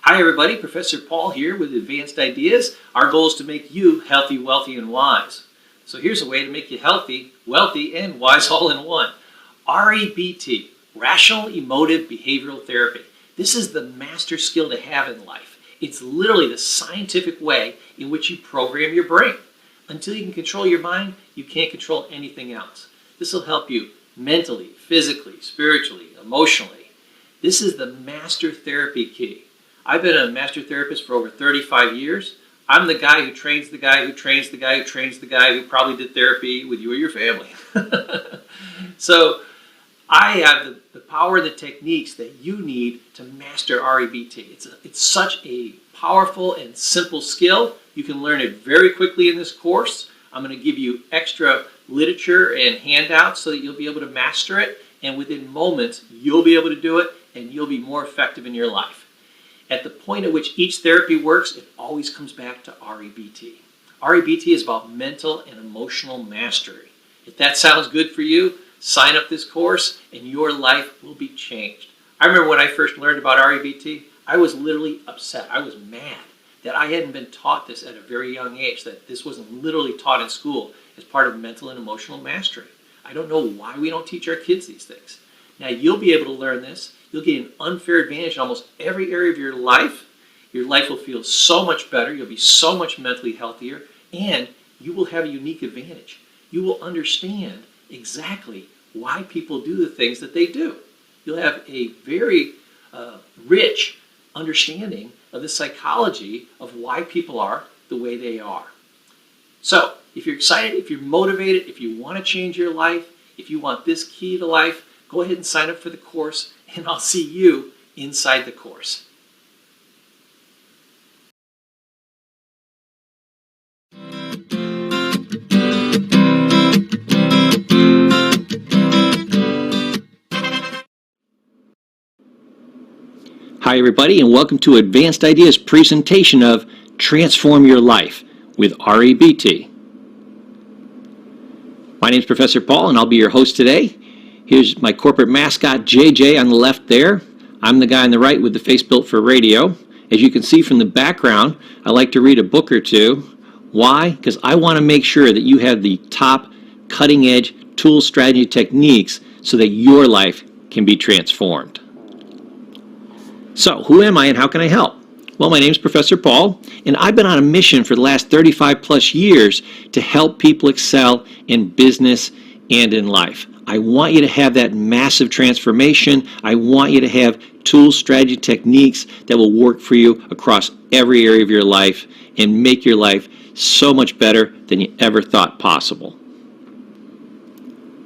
Hi everybody, Professor Paul here with Advanced Ideas. Our goal is to make you healthy, wealthy, and wise. So here's a way to make you healthy, wealthy, and wise all in one. REBT, Rational Emotive Behavioral Therapy. This is the master skill to have in life. It's literally the scientific way in which you program your brain. Until you can control your mind, you can't control anything else. This will help you mentally, physically, spiritually, emotionally. This is the master therapy key. I've been a master therapist for over 35 years. I'm the guy who trains the guy who trains the guy who trains the guy who probably did therapy with you or your family. So I have the power and the techniques that you need to master REBT. It's such a powerful and simple skill. You can learn it very quickly in this course. I'm going to give you extra literature and handouts so that you'll be able to master it. And within moments, you'll be able to do it and you'll be more effective in your life. At the point at which each therapy works, it always comes back to REBT. REBT is about mental and emotional mastery. If that sounds good for you, sign up this course and your life will be changed. I remember when I first learned about REBT, I was literally upset. I was mad that I hadn't been taught this at a very young age, that this wasn't literally taught in school as part of mental and emotional mastery. I don't know why we don't teach our kids these things. Now you'll be able to learn this. You'll get an unfair advantage in almost every area of your life. Your life will feel so much better. You'll be so much mentally healthier. And you will have a unique advantage. You will understand exactly why people do the things that they do. You'll have a very rich understanding of the psychology of why people are the way they are. So, if you're excited, if you're motivated, if you want to change your life, if you want this key to life, go ahead and sign up for the course, and I'll see you inside the course. Hi everybody, and welcome to Advanced Ideas presentation of Transform Your Life with REBT. My name is Professor Paul, and I'll be your host today. Here's my corporate mascot, JJ, on the left there. I'm the guy on the right with the face built for radio. As you can see from the background, I like to read a book or two. Why? Because I want to make sure that you have the top cutting-edge tools, strategy, techniques so that your life can be transformed. So, who am I and how can I help? Well, my name is Professor Paul, and I've been on a mission for the last 35 plus years to help people excel in business and in life. I want you to have that massive transformation. I want you to have tools, strategy, techniques that will work for you across every area of your life and make your life so much better than you ever thought possible.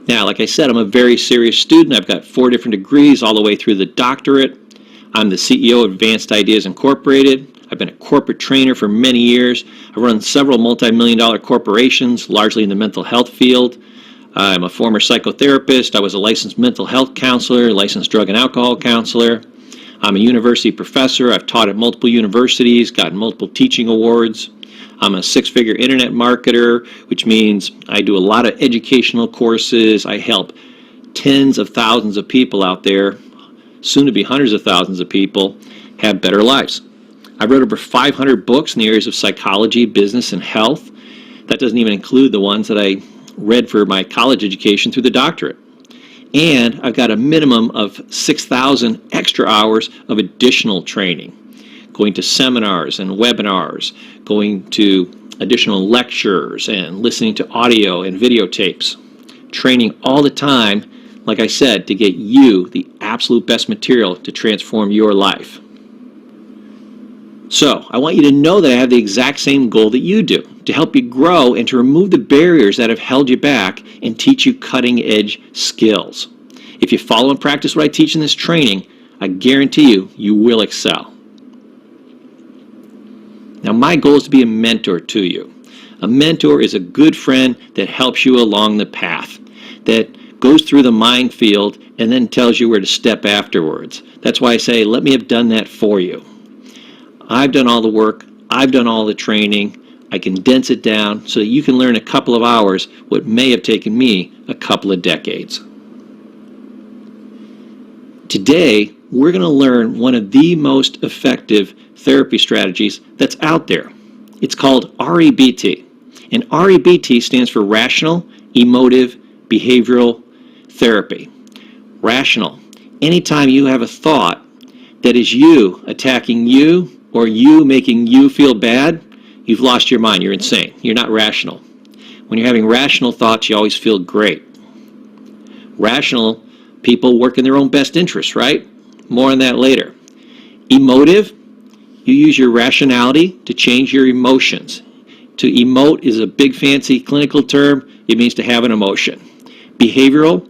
Now, like I said, I'm a very serious student. I've got 4 different degrees all the way through the doctorate. I'm the CEO of Advanced Ideas Incorporated. I've been a corporate trainer for many years. I've run several multi-million-dollar corporations, largely in the mental health field. I'm a former psychotherapist. I was a licensed mental health counselor, licensed drug and alcohol counselor. I'm a university professor. I've taught at multiple universities, gotten multiple teaching awards. I'm a 6-figure internet marketer, which means I do a lot of educational courses. I help tens of thousands of people out there, soon to be hundreds of thousands of people, have better lives. I wrote over 500 books in the areas of psychology, business, and health. That doesn't even include the ones that I read for my college education through the doctorate. And I've got a minimum of 6,000 extra hours of additional training, going to seminars and webinars, going to additional lectures and listening to audio and videotapes, training all the time, like I said, to get you the absolute best material to transform your life. So, I want you to know that I have the exact same goal that you do, to help you grow and to remove the barriers that have held you back and teach you cutting-edge skills. If you follow and practice what I teach in this training, I guarantee you, you will excel. Now, my goal is to be a mentor to you. A mentor is a good friend that helps you along the path, that goes through the minefield and then tells you where to step afterwards. That's why I say, let me have done that for you. I've done all the work, I've done all the training, I condense it down so that you can learn in a couple of hours what may have taken me a couple of decades. Today, we're going to learn one of the most effective therapy strategies that's out there. It's called REBT. And REBT stands for Rational Emotive Behavioral Therapy. Rational. Anytime you have a thought that is you attacking you or you making you feel bad, you've lost your mind. You're insane. You're not rational. When you're having rational thoughts, you always feel great. Rational people work in their own best interest, right? More on that later. Emotive, you use your rationality to change your emotions. To emote is a big fancy clinical term. It means to have an emotion. Behavioral,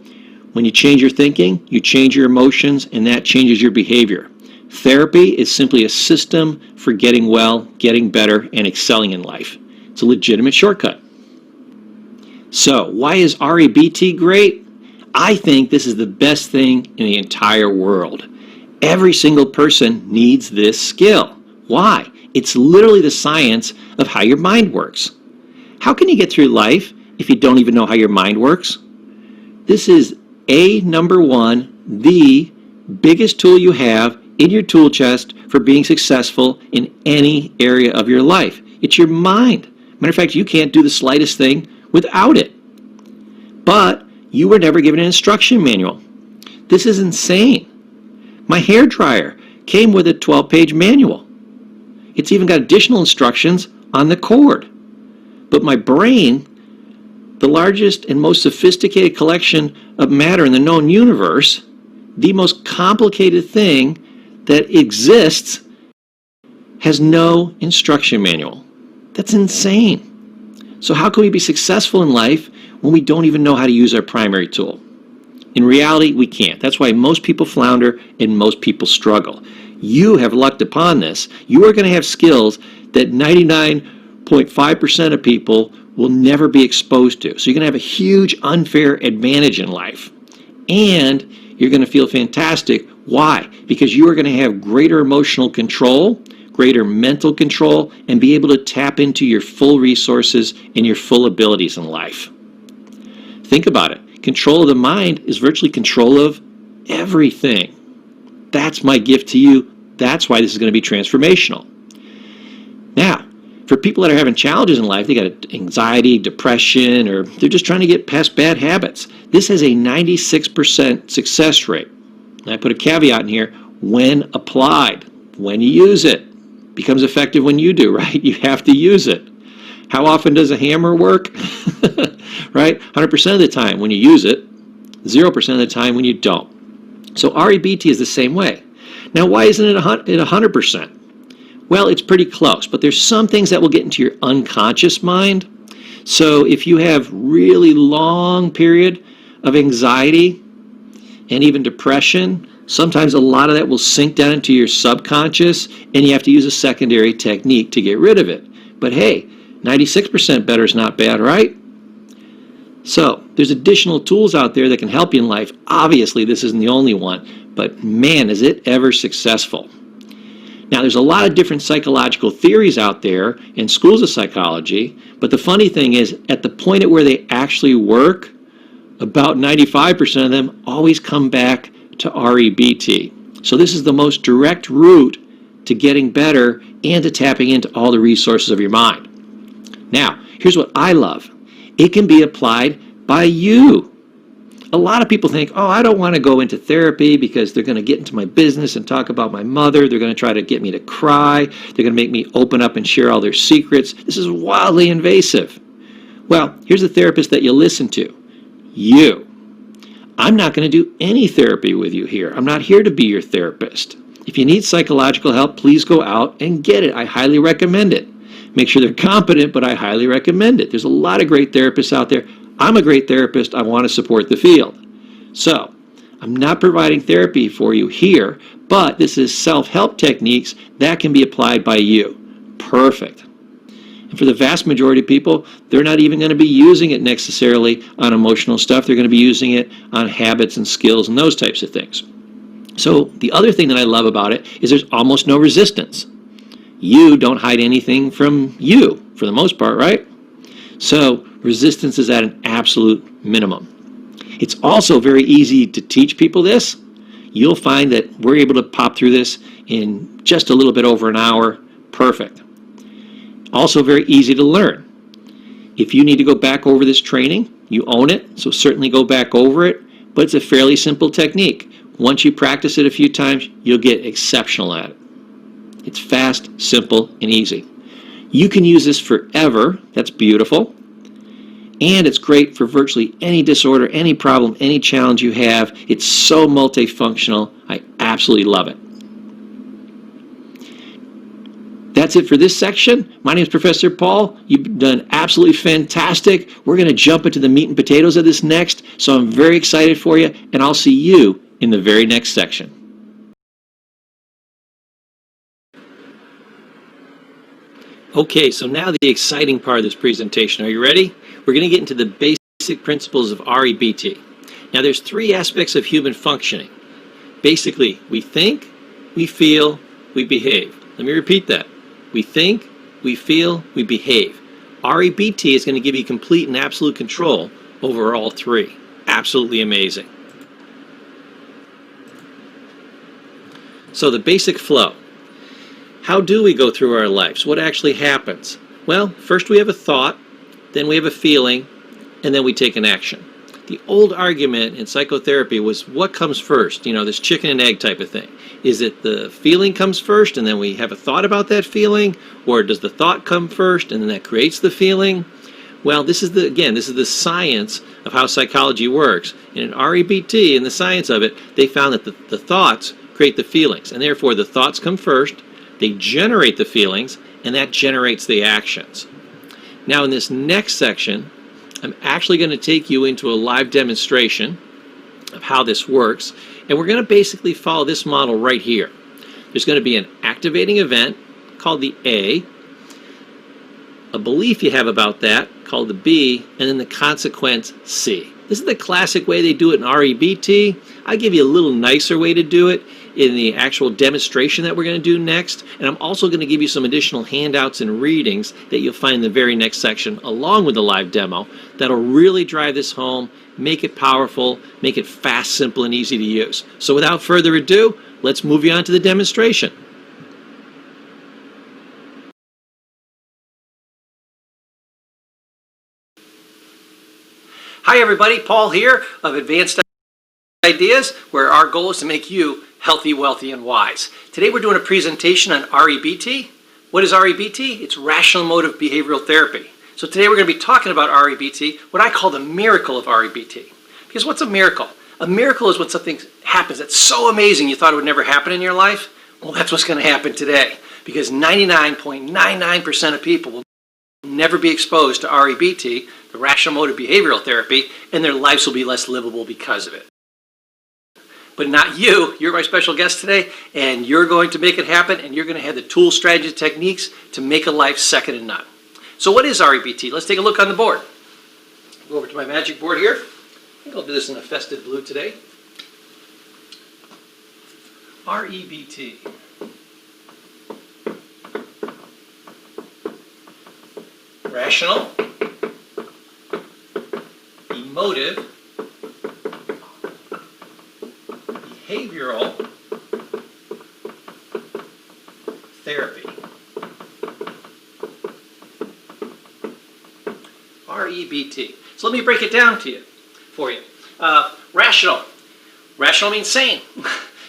when you change your thinking, you change your emotions, and that changes your behavior. Therapy is simply a system for getting well, getting better, and excelling in life. It's a legitimate shortcut. So, why is REBT great? I think this is the best thing in the entire world. Every single person needs this skill. Why? It's literally the science of how your mind works. How can you get through life if you don't even know how your mind works? This is number one, the biggest tool you have in your tool chest for being successful in any area of your life. It's your mind. Matter of fact, you can't do the slightest thing without it. But you were never given an instruction manual. This is insane. My hair dryer came with a 12-page manual. It's even got additional instructions on the cord. But my brain, the largest and most sophisticated collection of matter in the known universe, the most complicated thing that exists, has no instruction manual. That's insane. So how can we be successful in life when we don't even know how to use our primary tool? In reality, we can't. That's why most people flounder and most people struggle. You have lucked upon this. You are going to have skills that 99.5% of people will never be exposed to. So you're going to have a huge unfair advantage in life. And you're going to feel fantastic. Why? Because you are going to have greater emotional control, greater mental control, and be able to tap into your full resources and your full abilities in life. Think about it. Control of the mind is virtually control of everything. That's my gift to you. That's why this is going to be transformational. Now, for people that are having challenges in life, they got anxiety, depression, or they're just trying to get past bad habits. This has a 96% success rate. And I put a caveat in here, when applied, when you use it. Becomes effective when you do, right? You have to use it. How often does a hammer work? Right? 100% of the time when you use it, 0% of the time when you don't. So REBT is the same way. Now, why isn't it 100%? Well, it's pretty close, but there's some things that will get into your unconscious mind. So if you have really long period of anxiety and even depression, sometimes a lot of that will sink down into your subconscious, and you have to use a secondary technique to get rid of it. But hey, 96% better is not bad, right? So there's additional tools out there that can help you in life. Obviously, this isn't the only one, but man, is it ever successful. Now, there's a lot of different psychological theories out there in schools of psychology, but the funny thing is, at the point at where they actually work, about 95% of them always come back to REBT. So this is the most direct route to getting better and to tapping into all the resources of your mind. Now, here's what I love. It can be applied by you. A lot of people think, oh, I don't want to go into therapy because they're going to get into my business and talk about my mother. They're going to try to get me to cry. They're going to make me open up and share all their secrets. This is wildly invasive. Well, here's a therapist that you listen to. You. I'm not going to do any therapy with you here. I'm not here to be your therapist. If you need psychological help, please go out and get it. I highly recommend it. Make sure they're competent, but I highly recommend it. There's a lot of great therapists out there. I'm a great therapist. I want to support the field. So, I'm not providing therapy for you here, but this is self-help techniques that can be applied by you. Perfect. And for the vast majority of people, they're not even going to be using it necessarily on emotional stuff. They're going to be using it on habits and skills and those types of things. So the other thing that I love about it is there's almost no resistance. You don't hide anything from you, for the most part, right? So resistance is at an absolute minimum. It's also very easy to teach people this. You'll find that we're able to pop through this in just a little bit over an hour. Perfect. Also very easy to learn. If you need to go back over this training, you own it, so certainly go back over it, but it's a fairly simple technique. Once you practice it a few times, you'll get exceptional at it. It's fast, simple, and easy. You can use this forever. That's beautiful. And it's great for virtually any disorder, any problem, any challenge you have. It's so multifunctional. I absolutely love it. That's it for this section. My name is Professor Paul. You've done absolutely fantastic. We're going to jump into the meat and potatoes of this next, so I'm very excited for you, and I'll see you in the very next section. Okay, so now the exciting part of this presentation. Are you ready? We're going to get into the basic principles of REBT. Now there's three aspects of human functioning. Basically, we think, we feel, we behave. Let me repeat that. We think, we feel, we behave. REBT is going to give you complete and absolute control over all three. Absolutely amazing. So the basic flow. How do we go through our lives? What actually happens? Well, first we have a thought, then we have a feeling, and then we take an action. The old argument in psychotherapy was what comes first, this chicken and egg type of thing. Is it the feeling comes first and then we have a thought about that feeling, or does the thought come first and then that creates the feeling? Well, this is the science of how psychology works. And in REBT, in the science of it, they found that the thoughts create the feelings, and therefore the thoughts come first, they generate the feelings, and that generates the actions. Now in this next section, I'm actually going to take you into a live demonstration of how this works, and we're going to basically follow this model right here. There's going to be an activating event called the A, a belief you have about that called the B, and then the consequence C. This is the classic way they do it in REBT. I'll give you a little nicer way to do it in the actual demonstration that we're going to do next, and I'm also going to give you some additional handouts and readings that you'll find in the very next section along with the live demo that'll really drive this home, make it powerful, make it fast, simple, and easy to use. So without further ado, let's move you on to the demonstration. Hi everybody, Paul here of Advanced Ideas, where our goal is to make you healthy, wealthy, and wise. Today we're doing a presentation on REBT. What is REBT? It's Rational Emotive Behavioral Therapy. So today we're going to be talking about REBT, what I call the miracle of REBT. Because what's a miracle? A miracle is when something happens that's so amazing you thought it would never happen in your life. Well, that's what's going to happen today. Because 99.99% of people will never be exposed to REBT, the Rational Emotive Behavioral Therapy, and their lives will be less livable because of it. But not you. You're my special guest today, and you're going to make it happen, and you're going to have the tools, strategies, techniques to make a life second to none. So what is REBT? Let's take a look on the board. Go over to my magic board here. I think I'll do this in a festive blue today. REBT. Rational, emotive, behavioral therapy. REBT. So let me break it down for you. Rational. Rational means sane.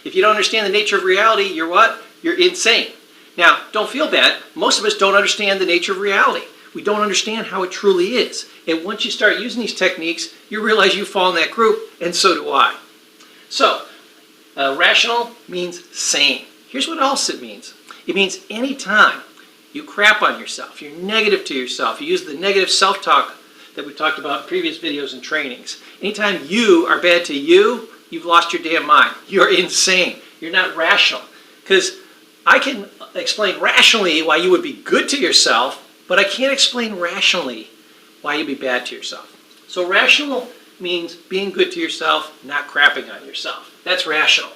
If you don't understand the nature of reality, you're what? You're insane. Now, don't feel bad. Most of us don't understand the nature of reality. We don't understand how it truly is. And once you start using these techniques, you realize you fall in that group, and so do I. So, rational means sane. Here's what else it means. It means anytime you crap on yourself, you're negative to yourself, you use the negative self-talk that we talked about in previous videos and trainings. Anytime you are bad to you, you've lost your damn mind. You're insane. You're not rational. Because I can explain rationally why you would be good to yourself, but I can't explain rationally why you'd be bad to yourself. So rational means being good to yourself, not crapping on yourself. That's rational.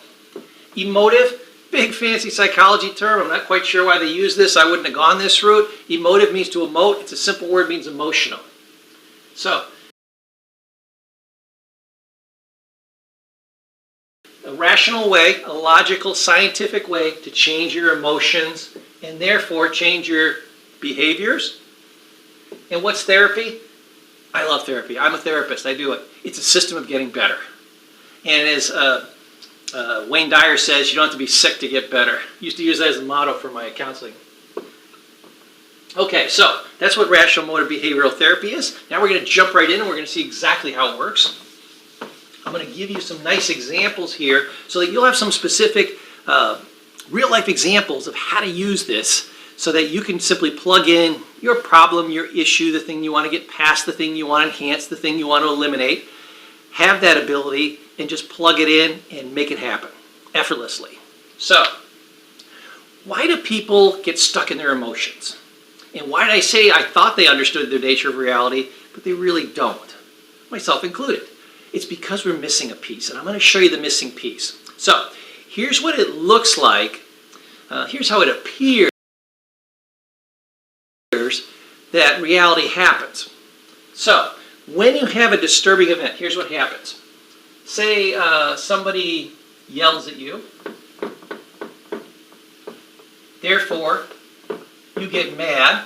Emotive, big fancy psychology term. I'm not quite sure why they use this. I wouldn't have gone this route. Emotive means to emote. It's a simple word, means emotional. So, rational way, a logical, scientific way to change your emotions and therefore change your behaviors. And what's therapy? I love therapy. I'm a therapist. I do it. It's a system of getting better. And as Wayne Dyer says, you don't have to be sick to get better. I used to use that as a motto for my counseling. Okay, so that's what rational motor behavioral therapy is. Now we're going to jump right in and we're going to see exactly how it works. I'm going to give you some nice examples here so that you'll have some specific real-life examples of how to use this so that you can simply plug in your problem, your issue, the thing you want to get past, the thing you want to enhance, the thing you want to eliminate. Have that ability and just plug it in and make it happen effortlessly. So, why do people get stuck in their emotions? And why did I say I thought they understood the nature of reality, but they really don't? Myself included. It's because we're missing a piece, and I'm going to show you the missing piece. So, here's what it looks like. Here's how it appears that reality happens. So, when you have a disturbing event, here's what happens. Say somebody yells at you. Therefore, you get mad,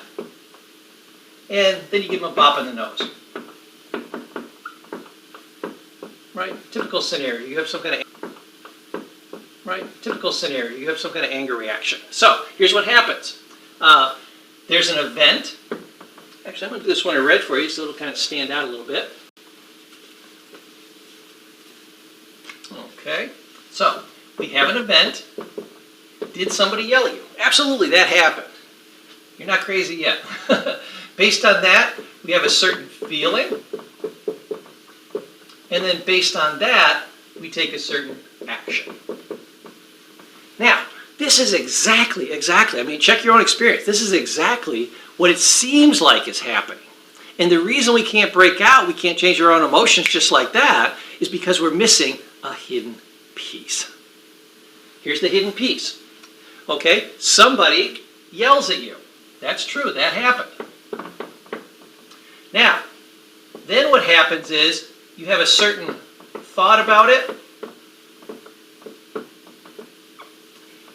and then you give them a bop in the nose. Right? Typical scenario. You have some kind of anger reaction. So, here's what happens. There's an event. Actually, I'm going to do this one in red for you so it'll kind of stand out a little bit. Okay, so we have an event. Did somebody yell at you? Absolutely, that happened. You're not crazy yet. Based on that, we have a certain feeling. And then based on that, we take a certain action. Now, this is exactly, I mean, check your own experience. This is exactly what it seems like is happening. And the reason we can't break out, we can't change our own emotions just like that, is because we're missing a hidden piece. Here's the hidden piece. Okay, somebody yells at you. That's true, that happened. Now, then what happens is you have a certain thought about it,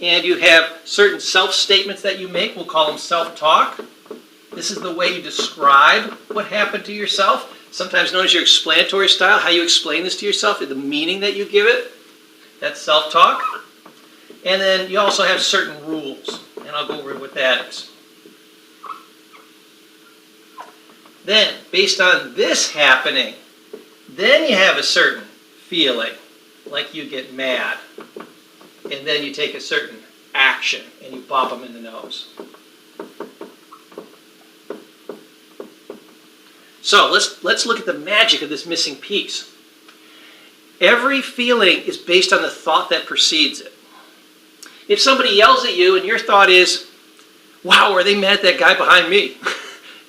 and you have certain self-statements that you make. We'll call them self-talk. This is the way you describe what happened to yourself, sometimes known as your explanatory style, how you explain this to yourself, the meaning that you give it. That's self-talk. And then you also have certain rules, and I'll go over what that is. Then, based on this happening, then you have a certain feeling, like you get mad. And then you take a certain action, and you bop them in the nose. So let's look at the magic of this missing piece. Every feeling is based on the thought that precedes it. If somebody yells at you and your thought is, wow, are they mad at that guy behind me?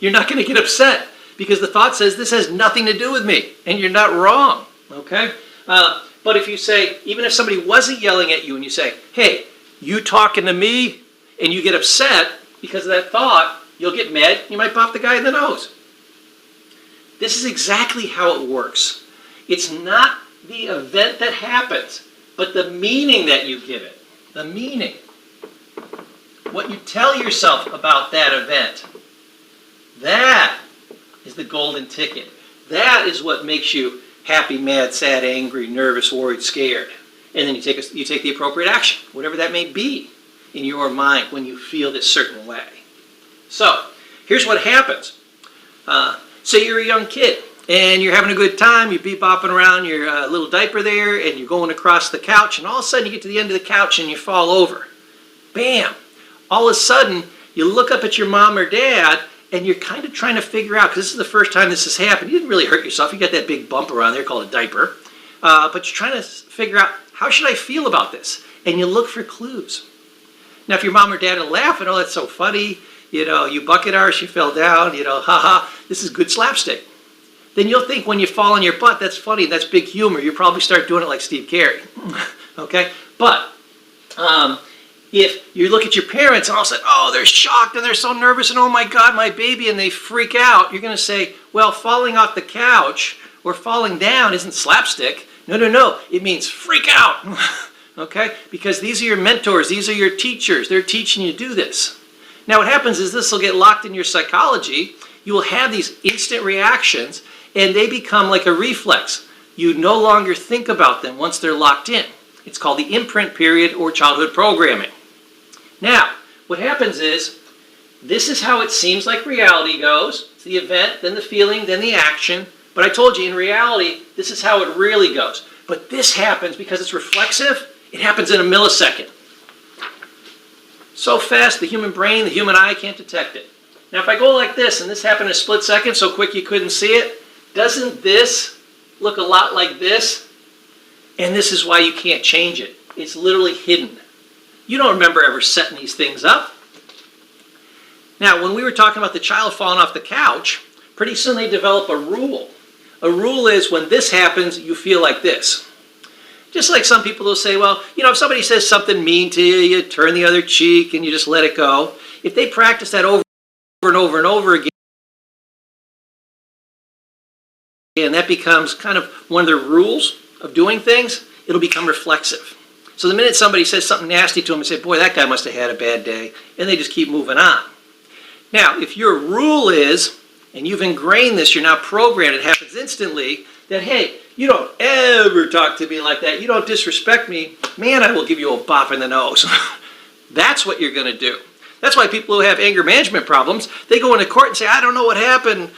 You're not going to get upset because the thought says this has nothing to do with me, and you're not wrong. Okay? But if you say, even if somebody wasn't yelling at you and you say, hey, you talking to me, and you get upset because of that thought, you'll get mad, you might bop the guy in the nose. This is exactly how it works. It's not the event that happens, but the meaning that you give it. The meaning. What you tell yourself about that event. That is the golden ticket. That is what makes you happy, mad, sad, angry, nervous, worried, scared. And then you take the appropriate action, whatever that may be in your mind when you feel this certain way. So, here's what happens. Say you're a young kid and you're having a good time, you're bebopping around your little diaper there, and you're going across the couch, and all of a sudden you get to the end of the couch and you fall over. Bam! All of a sudden, you look up at your mom or dad, and you're kind of trying to figure out, because this is the first time this has happened. You didn't really hurt yourself. You got that big bump around there called a diaper. But you're trying to figure out, how should I feel about this? And you look for clues. Now, if your mom or dad are laughing, oh, that's so funny. You know, you bucket arse, you fell down, you know, haha, this is good slapstick. Then you'll think when you fall on your butt, that's funny, that's big humor. You'll probably start doing it like Steve Carey. Okay? But if you look at your parents and all of a sudden, oh, they're shocked and they're so nervous and oh my God, my baby, and they freak out, you're going to say, well, falling off the couch or falling down isn't slapstick. No, it means freak out. okay? Because these are your mentors, these are your teachers. They're teaching you to do this. Now what happens is this will get locked in your psychology. You will have these instant reactions, and they become like a reflex. You no longer think about them once they're locked in. It's called the imprint period or childhood programming. Now, what happens is, this is how it seems like reality goes. It's the event, then the feeling, then the action. But I told you, in reality, this is how it really goes. But this happens because it's reflexive. It happens in a millisecond. So fast, the human brain, the human eye can't detect it. Now, if I go like this, and this happened in a split second, so quick you couldn't see it, doesn't this look a lot like this? And this is why you can't change it. It's literally hidden. You don't remember ever setting these things up. Now, when we were talking about the child falling off the couch, pretty soon they develop a rule. A rule is when this happens, you feel like this. Just like some people will say, well, you know, if somebody says something mean to you, you turn the other cheek and you just let it go. If they practice that over and over and over again, and that becomes kind of one of their rules of doing things, it'll become reflexive. So the minute somebody says something nasty to them and say, boy, that guy must have had a bad day, and they just keep moving on. Now, if your rule is, and you've ingrained this, you're now programmed, it happens instantly, that, hey, you don't ever talk to me like that, you don't disrespect me, man, I will give you a bop in the nose. That's what you're going to do. That's why people who have anger management problems, they go into court and say, I don't know what happened,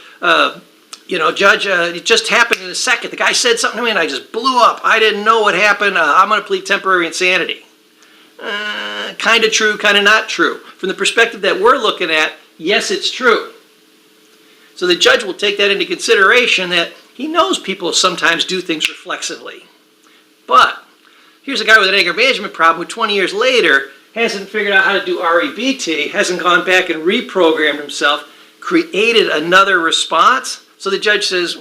Judge, it just happened in a second. The guy said something to me and I just blew up. I didn't know what happened. I'm going to plead temporary insanity. Kind of true, kind of not true. From the perspective that we're looking at, yes, it's true. So the judge will take that into consideration that he knows people sometimes do things reflexively. But here's a guy with an anger management problem who 20 years later hasn't figured out how to do REBT, hasn't gone back and reprogrammed himself, created another response. So the judge says,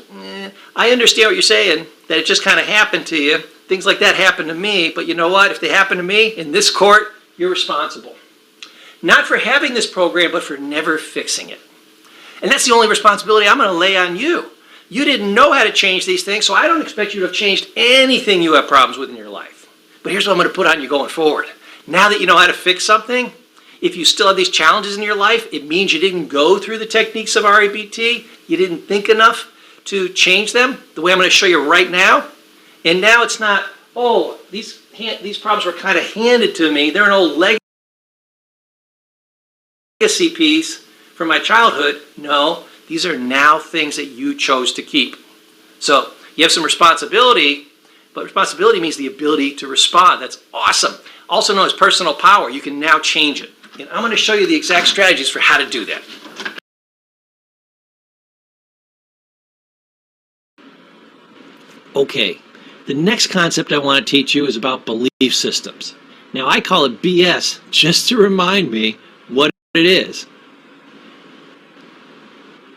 I understand what you're saying, that it just kind of happened to you. Things like that happen to me, but you know what? If they happen to me in this court, you're responsible. Not for having this program, but for never fixing it. And that's the only responsibility I'm going to lay on you. You didn't know how to change these things, so I don't expect you to have changed anything you have problems with in your life. But here's what I'm going to put on you going forward. Now that you know how to fix something, if you still have these challenges in your life, it means you didn't go through the techniques of REBT, you didn't think enough to change them, the way I'm going to show you right now. And now it's not, oh, these problems were kind of handed to me. They're an old legacy piece from my childhood. No, these are now things that you chose to keep. So you have some responsibility, but responsibility means the ability to respond. That's awesome. Also known as personal power. You can now change it. And I'm going to show you the exact strategies for how to do that. Okay, the next concept I want to teach you is about belief systems. Now, I call it BS just to remind me what it is.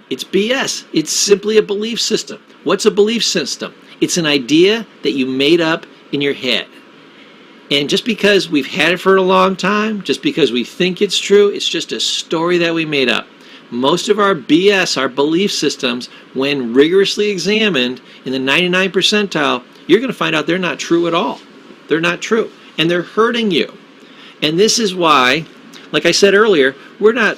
It's BS. It's simply a belief system. What's a belief system? It's an idea that you made up in your head. And just because we've had it for a long time, just because we think it's true, it's just a story that we made up. Most of our BS, our belief systems, when rigorously examined in the 99th percentile, you're going to find out they're not true at all. They're not true. And they're hurting you. And this is why, like I said earlier, we're not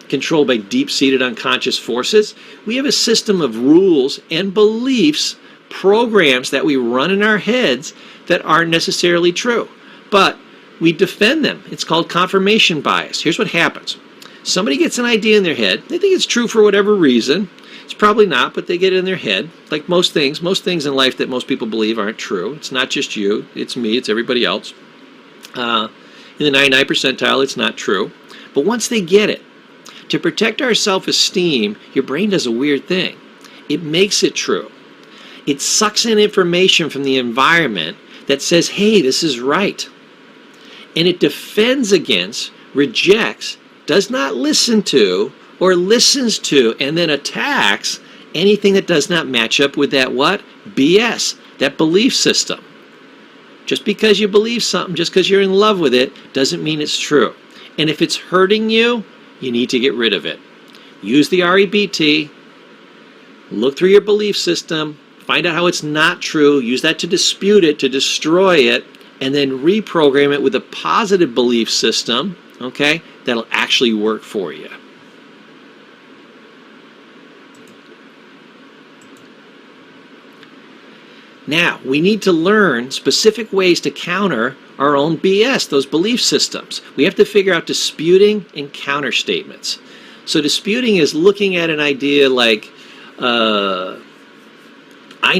controlled by deep-seated unconscious forces. We have a system of rules and beliefs, programs that we run in our heads that aren't necessarily true. But we defend them. It's called confirmation bias. Here's what happens. Somebody gets an idea in their head. They think it's true for whatever reason. It's probably not, but they get it in their head. Like most things in life that most people believe aren't true. It's not just you. It's me. It's everybody else. In the 99th percentile, it's not true. But once they get it, to protect our self-esteem, your brain does a weird thing. It makes it true. It sucks in information from the environment that says, hey, this is right. And it defends against, rejects, does not listen to, or listens to, and then attacks anything that does not match up with that what? BS, that belief system. Just because you believe something, just because you're in love with it, doesn't mean it's true. And if it's hurting you, you need to get rid of it. Use the REBT, look through your belief system, find out how it's not true, use that to dispute it, to destroy it, and then reprogram it with a positive belief system, okay, that'll actually work for you. Now, we need to learn specific ways to counter our own BS, those belief systems. We have to figure out disputing and counter statements. So disputing is looking at an idea like, I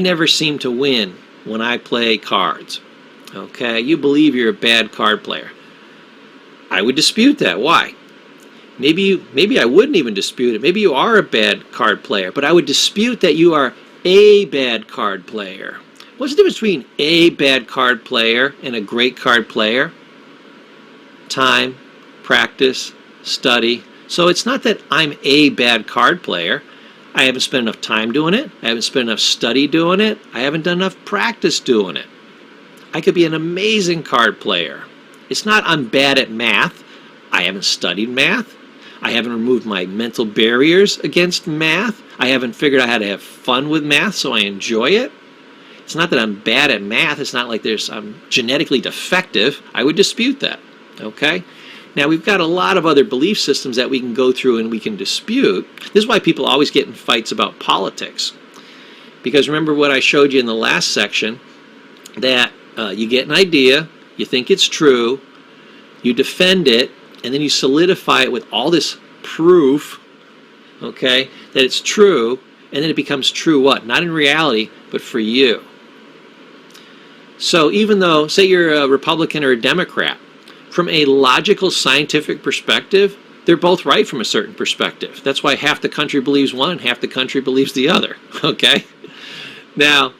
never seem to win when I play cards. Okay, you believe you're a bad card player. I would dispute that. Why? Maybe I wouldn't even dispute it. Maybe you are a bad card player, but I would dispute that you are a bad card player. What's the difference between a bad card player and a great card player? Time, practice, study. So it's not that I'm a bad card player. I haven't spent enough time doing it. I haven't spent enough study doing it. I haven't done enough practice doing it. I could be an amazing card player. It's not I'm bad at math. I haven't studied math. I haven't removed my mental barriers against math. I haven't figured out how to have fun with math so I enjoy it. It's not that I'm bad at math. It's not like I'm genetically defective. I would dispute that. Okay? Now, we've got a lot of other belief systems that we can go through and we can dispute. This is why people always get in fights about politics. Because remember what I showed you in the last section, that you get an idea, you think it's true, you defend it, and then you solidify it with all this proof, okay, that it's true, and then it becomes true what? Not in reality, but for you. So even though, say you're a Republican or a Democrat, from a logical scientific perspective, they're both right from a certain perspective. That's why half the country believes one and half the country believes the other, okay? Now,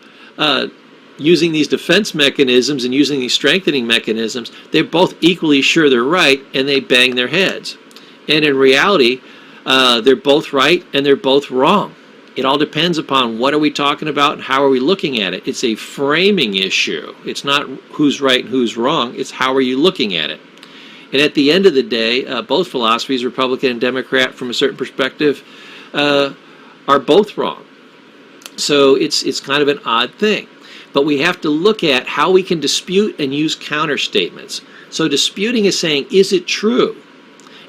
using these defense mechanisms and using these strengthening mechanisms, they're both equally sure they're right, and they bang their heads. And in reality, they're both right and they're both wrong. It all depends upon what are we talking about and how are we looking at it. It's a framing issue. It's not who's right and who's wrong. It's how are you looking at it. And at the end of the day, both philosophies, Republican and Democrat, from a certain perspective, are both wrong. So it's kind of an odd thing. But we have to look at how we can dispute and use counter statements. So disputing is saying, is it true?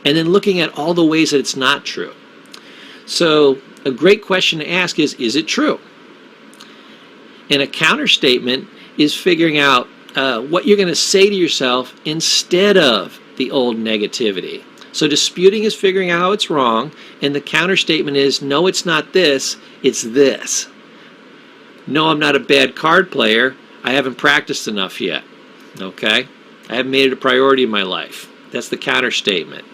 And then looking at all the ways that it's not true. So a great question to ask is it true? And a counter statement is figuring out what you're going to say to yourself instead of the old negativity. So disputing is figuring out how it's wrong, and the counter statement is, no, it's not this, it's this. No, I'm not a bad card player. I haven't practiced enough yet. Okay? I haven't made it a priority in my life. That's the counter statement.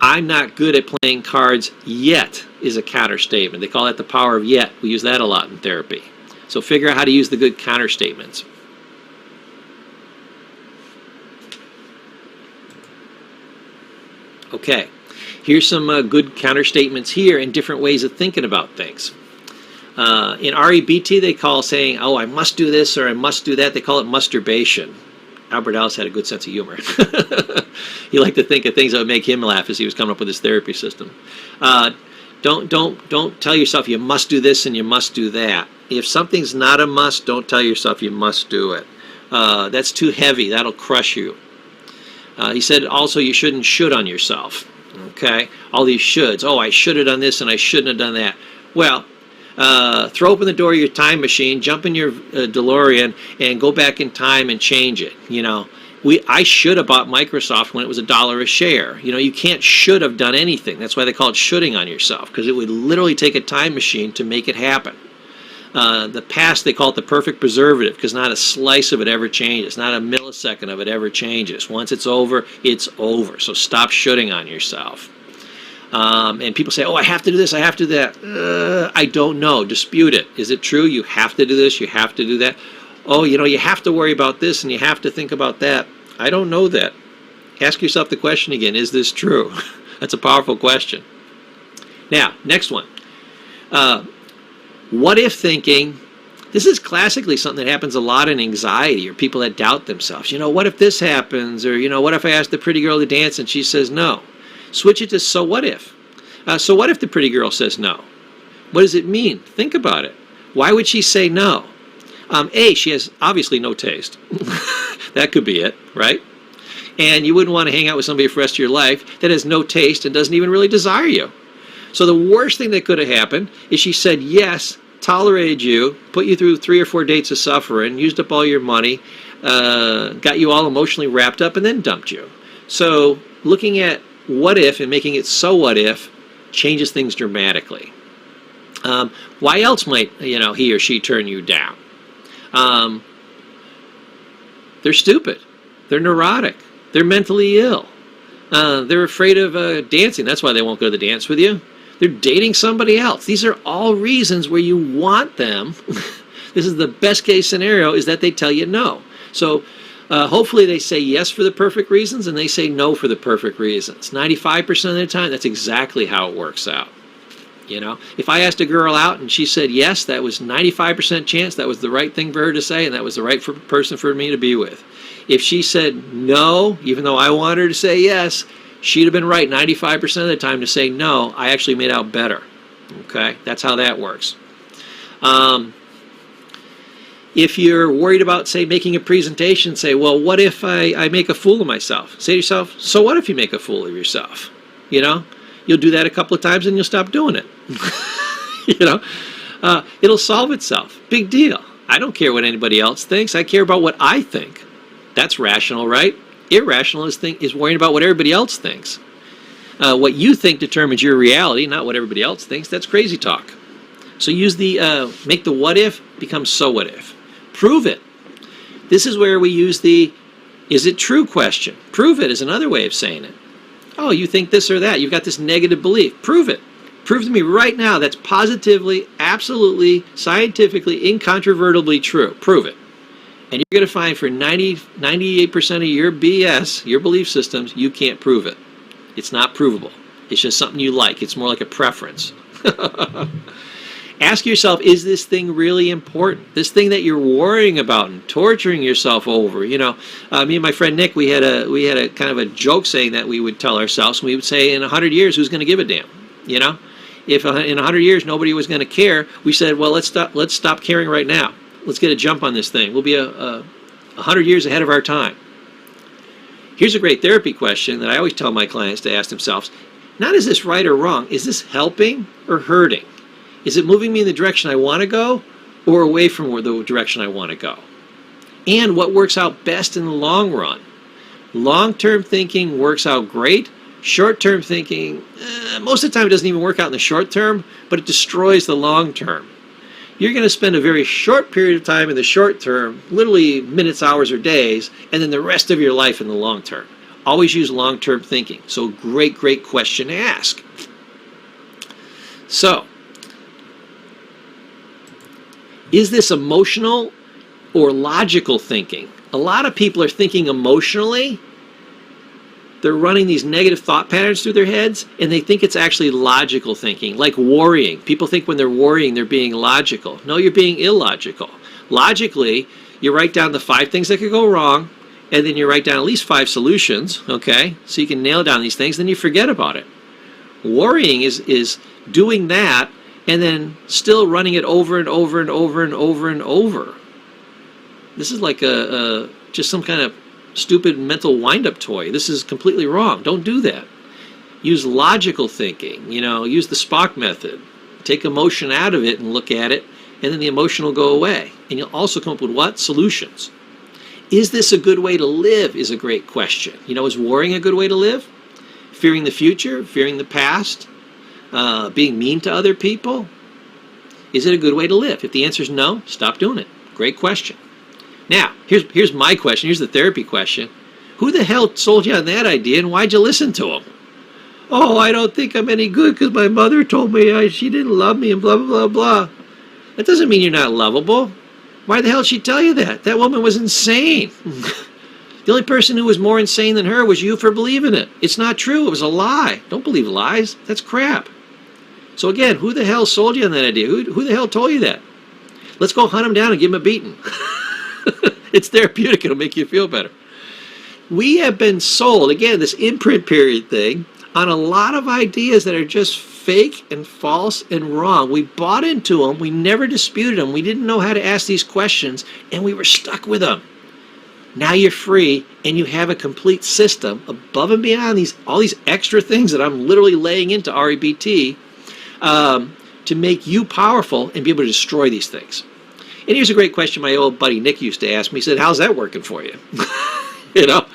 I'm not good at playing cards yet is a counter statement. They call that the power of yet. We use that a lot in therapy. So figure out how to use the good counter statements. Okay, here's some good counter statements here and different ways of thinking about things. In REBT, they call saying, oh, I must do this or I must do that. They call it masturbation. Albert Ellis had a good sense of humor. He liked to think of things that would make him laugh as he was coming up with his therapy system. Don't tell yourself you must do this and you must do that. If something's not a must, don't tell yourself you must do it. That's too heavy. That'll crush you. He said also you shouldn't should on yourself. Okay? All these shoulds. Oh, I should have done this and I shouldn't have done that. Well, throw open the door of your time machine, jump in your DeLorean, and go back in time and change it. You know, I should have bought Microsoft when it was $1 a share. You know, you can't should have done anything. That's why they call it shoulding on yourself, because it would literally take a time machine to make it happen. The past, they call it the perfect preservative, because not a slice of it ever changes. Not a millisecond of it ever changes. Once it's over, it's over. So stop shoulding on yourself. And people say, oh, I have to do this, I have to do that. I don't know. Dispute it. Is it true? You have to do this, you have to do that. Oh, you know, you have to worry about this and you have to think about that. I don't know that. Ask yourself the question again, is this true? That's a powerful question. Now, next one. What if thinking. This is classically something that happens a lot in anxiety or people that doubt themselves. You know, what if this happens? Or, you know, what if I ask the pretty girl to dance and she says no? Switch it to so what if. So what if the pretty girl says no? What does it mean? Think about it. Why would she say no? A, she has obviously no taste. That could be it, right? And you wouldn't want to hang out with somebody for the rest of your life that has no taste and doesn't even really desire you. So the worst thing that could have happened is she said yes, tolerated you, put you through 3 or 4 dates of suffering, used up all your money, got you all emotionally wrapped up, and then dumped you. So looking at what if and making it so what if changes things dramatically. Why else might he or she turn you down? They're stupid. They're neurotic. They're mentally ill. They're afraid of dancing. That's why they won't go to the dance with you. They're dating somebody else. These are all reasons where you want them. This is the best case scenario, is that they tell you no. So hopefully they say yes for the perfect reasons and they say no for the perfect reasons. 95% of the time, that's exactly how it works out. If I asked a girl out and she said yes, that was 95% chance that was the right thing for her to say and that was the right person for me to be with. If she said no, even though I wanted her to say yes, she'd have been right 95% of the time to say no. I actually made out better. Okay? That's how that works. If you're worried about, say, making a presentation, say, well, what if I make a fool of myself? Say to yourself, so what if you make a fool of yourself? You'll do that a couple of times and you'll stop doing it. It'll solve itself. Big deal. I don't care what anybody else thinks. I care about what I think. That's rational, right? Irrational is worrying about what everybody else thinks. What you think determines your reality, not what everybody else thinks. That's crazy talk. So use the make the what if become so what if. Prove it. This is where we use the is it true question. Prove it is another way of saying it. Oh, you think this or that. You've got this negative belief. Prove it. Prove to me right now that's positively, absolutely, scientifically, incontrovertibly true. Prove it. And you're going to find for 98% of your BS, your belief systems, you can't prove it. It's not provable. It's just something you like. It's more like a preference. Ask yourself, is this thing really important? This thing that you're worrying about and torturing yourself over. Me and my friend Nick, we had a kind of a joke saying that we would tell ourselves. We would say, in 100 years, who's going to give a damn? If in 100 years nobody was going to care, we said, well, let's stop caring right now. Let's get a jump on this thing. We'll be 100 years ahead of our time. Here's a great therapy question that I always tell my clients to ask themselves. Not is this right or wrong? Is this helping or hurting? Is it moving me in the direction I want to go or away from the direction I want to go? And what works out best in the long run? Long-term thinking works out great. Short-term thinking, most of the time it doesn't even work out in the short term, but it destroys the long term. You're going to spend a very short period of time in the short term, literally minutes, hours, or days, and then the rest of your life in the long term. Always use long-term thinking. So great question to ask. So, is this emotional or logical thinking? A lot of people are thinking emotionally. They're running these negative thought patterns through their heads, and they think it's actually logical thinking, like worrying. People think when they're worrying, they're being logical. No, you're being illogical. Logically, you write down the 5 things that could go wrong, and then you write down at least 5 solutions, okay? So you can nail down these things, then you forget about it. Worrying is doing that, and then still running it over and over and over and over and over. This is like just some kind of stupid mental wind-up toy. This is completely wrong. Don't do that. Use logical thinking. Use the Spock method. Take emotion out of it and look at it, and then the emotion will go away. And you'll also come up with what? Solutions. Is this a good way to live is a great question. Is worrying a good way to live? Fearing the future? Fearing the past? Being mean to other people? Is it a good way to live? If the answer is no, stop doing it. Great question. Now, here's my question. Here's the therapy question. Who the hell sold you on that idea, and why'd you listen to him? Oh, I don't think I'm any good because my mother told me she didn't love me and blah, blah, blah, blah. That doesn't mean you're not lovable. Why the hell did she tell you that? That woman was insane. The only person who was more insane than her was you for believing it. It's not true. It was a lie. Don't believe lies. That's crap. So again, who the hell sold you on that idea? Who the hell told you that? Let's go hunt him down and give him a beating. It's therapeutic. It'll make you feel better. We have been sold, again, this imprint period thing, on a lot of ideas that are just fake and false and wrong. We bought into them. We never disputed them. We didn't know how to ask these questions, and we were stuck with them. Now you're free, and you have a complete system above and beyond all these extra things that I'm literally laying into REBT to make you powerful and be able to destroy these things. And here's a great question my old buddy Nick used to ask me. He said, how's that working for you? You know,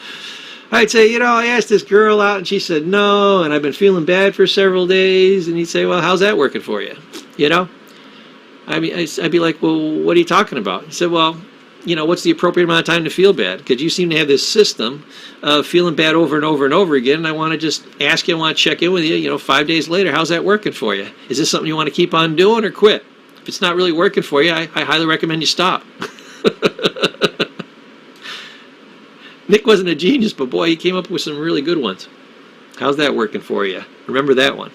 I'd say, I asked this girl out and she said no, and I've been feeling bad for several days. And he'd say, well, how's that working for you? I'd be like, well, what are you talking about? He said, well, what's the appropriate amount of time to feel bad? Because you seem to have this system of feeling bad over and over and over again. And I want to just ask you, I want to check in with you, 5 days later, how's that working for you? Is this something you want to keep on doing or quit? If it's not really working for you, I highly recommend you stop. Nick wasn't a genius, but boy, he came up with some really good ones. How's that working for you? Remember that one.